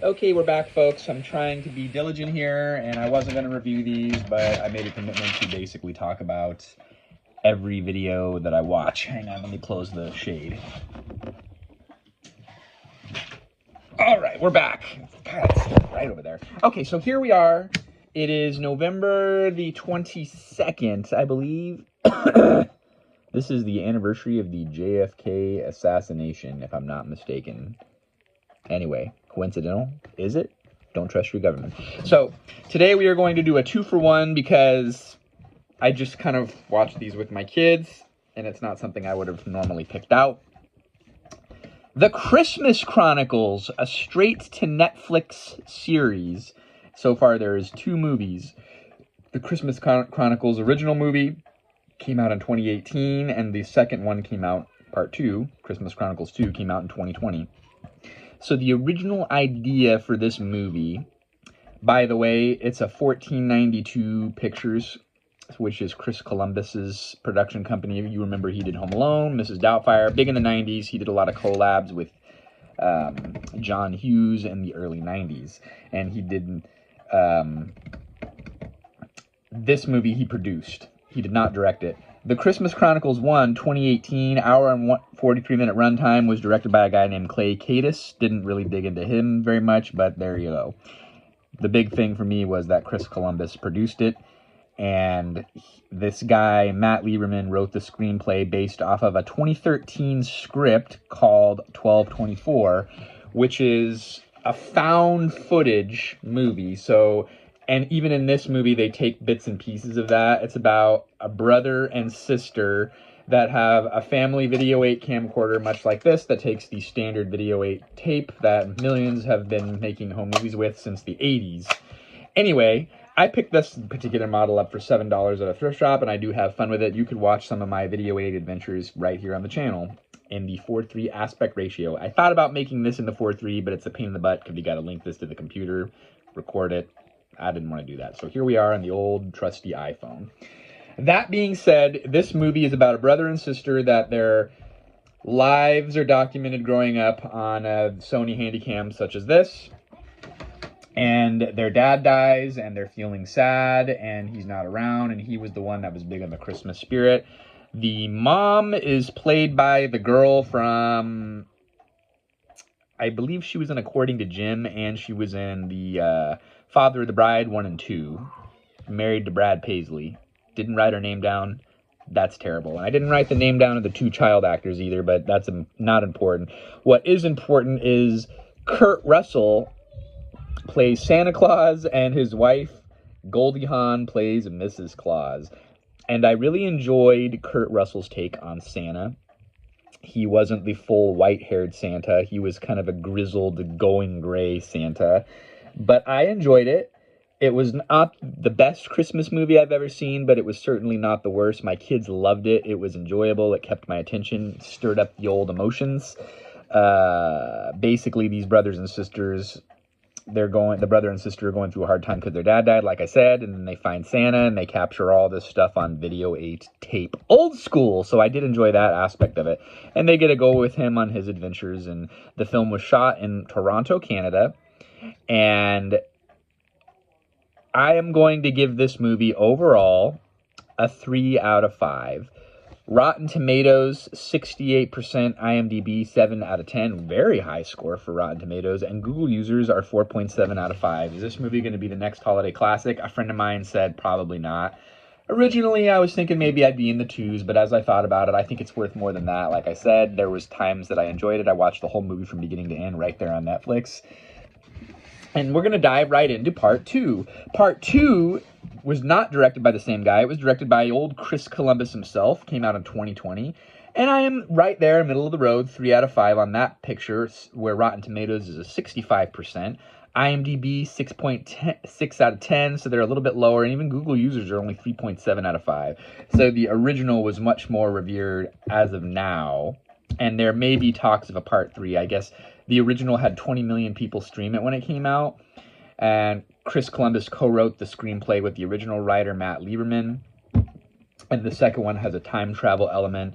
Okay, we're back, folks. I'm trying to be diligent here, and I wasn't going to review these, but I made a commitment to basically talk about every video that I watch. Hang on, let me close the shade. All right, we're back. God, it's right over there. Okay, so here we are. It is November the 22nd, I believe. This is the anniversary of the JFK assassination, if I'm not mistaken. Anyway, coincidental? Is it? Don't trust your government. So, today we are going to do a 2-for-1 because I just kind of watched these with my kids, and it's not something I would have normally picked out. The Christmas Chronicles, a straight-to-Netflix series. So far, there is 2 movies. The Christmas Chronicles original movie came out in 2018, and the second one came out, part 2, Christmas Chronicles 2, came out in 2020. So the original idea for this movie, by the way, it's a 1492 Pictures, which is Chris Columbus's production company. You remember he did Home Alone, Mrs. Doubtfire, big in the 90s. He did a lot of collabs with John Hughes in the early 90s. And he did this movie he produced. He did not direct it. The Christmas Chronicles 1, 2018, hour and 43-minute runtime, was directed by a guy named Clay Cadis. Didn't really dig into him very much, but there you go. The big thing for me was that Chris Columbus produced it, and this guy, Matt Lieberman, wrote the screenplay based off of a 2013 script called 1224, which is a found footage movie. So, and even in this movie, they take bits and pieces of that. It's about a brother and sister that have a family Video 8 camcorder, much like this, that takes the standard Video 8 tape that millions have been making home movies with since the 80s. Anyway, I picked this particular model up for $7 at a thrift shop, and I do have fun with it. You could watch some of my Video 8 adventures right here on the channel in the 4:3 aspect ratio. I thought about making this in the 4:3, but it's a pain in the butt because you got to link this to the computer, record it. I didn't want to do that. So here we are on the old trusty iPhone. That being said, this movie is about a brother and sister that their lives are documented growing up on a Sony Handycam such as this. And their dad dies, and they're feeling sad, and he's not around, and he was the one that was big on the Christmas spirit. The mom is played by the girl from, I believe she was in According to Jim, and she was in the Father of the Bride 1 and 2, married to Brad Paisley. Didn't write her name down. That's terrible. And I didn't write the name down of the 2 child actors either, but that's not important. What is important is Kurt Russell plays Santa Claus, and his wife, Goldie Hawn, plays Mrs. Claus. And I really enjoyed Kurt Russell's take on Santa. He wasn't the full white-haired Santa. He was kind of a grizzled, going gray Santa. But I enjoyed it. It was not the best Christmas movie I've ever seen, but it was certainly not the worst. My kids loved it. It was enjoyable. It kept my attention, stirred up the old emotions. Basically, these brothers and sisters, the brother and sister are going through a hard time because their dad died, like I said, and then they find Santa, and they capture all this stuff on Video 8 tape. Old school, so I did enjoy that aspect of it. And they get to go with him on his adventures, and the film was shot in Toronto, Canada, and I am going to give this movie overall a 3 out of 5. Rotten Tomatoes, 68%, IMDb, 7 out of 10. Very high score for Rotten Tomatoes. And Google users are 4.7 out of 5. Is this movie going to be the next holiday classic? A friend of mine said probably not. Originally, I was thinking maybe I'd be in the 2s, but as I thought about it, I think it's worth more than that. Like I said, there was times that I enjoyed it. I watched the whole movie from beginning to end right there on Netflix. And we're going to dive right into part 2. Part 2 was not directed by the same guy. It was directed by old Chris Columbus himself. Came out in 2020. And I am right there, middle of the road, 3 out of 5 on that picture, where Rotten Tomatoes is a 65%. IMDb, 6.6 out of 10, so they're a little bit lower. And even Google users are only 3.7 out of 5. So the original was much more revered as of now. And there may be talks of a part 3. I guess the original had 20 million people stream it when it came out. And Chris Columbus co-wrote the screenplay with the original writer, Matt Lieberman. And the second one has a time travel element.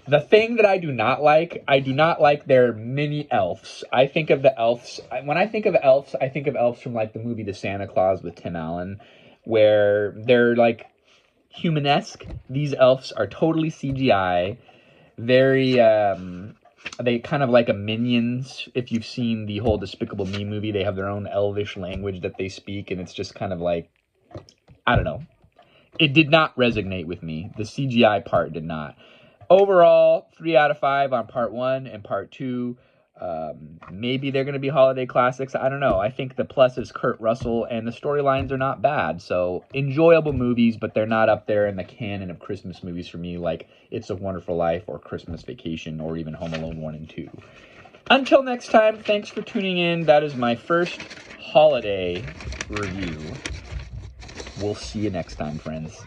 The thing that I do not like their mini elves. I think of the elves, when I think of elves, I think of elves from like the movie The Santa Claus with Tim Allen, where they're like humanesque. These elves are totally CGI. Very, they kind of like a Minions. If you've seen the whole Despicable Me movie, they have their own elvish language that they speak, and it's just kind of like, I don't know. It did not resonate with me. The CGI part did not. Overall, 3 out of 5 on part 1 and part 2. Maybe they're going to be holiday classics. I don't know. I think the plus is Kurt Russell, and the storylines are not bad. So, enjoyable movies, but they're not up there in the canon of Christmas movies for me, like It's a Wonderful Life or Christmas Vacation or even Home Alone 1 and 2. Until next time, thanks for tuning in. That is my first holiday review. We'll see you next time, friends.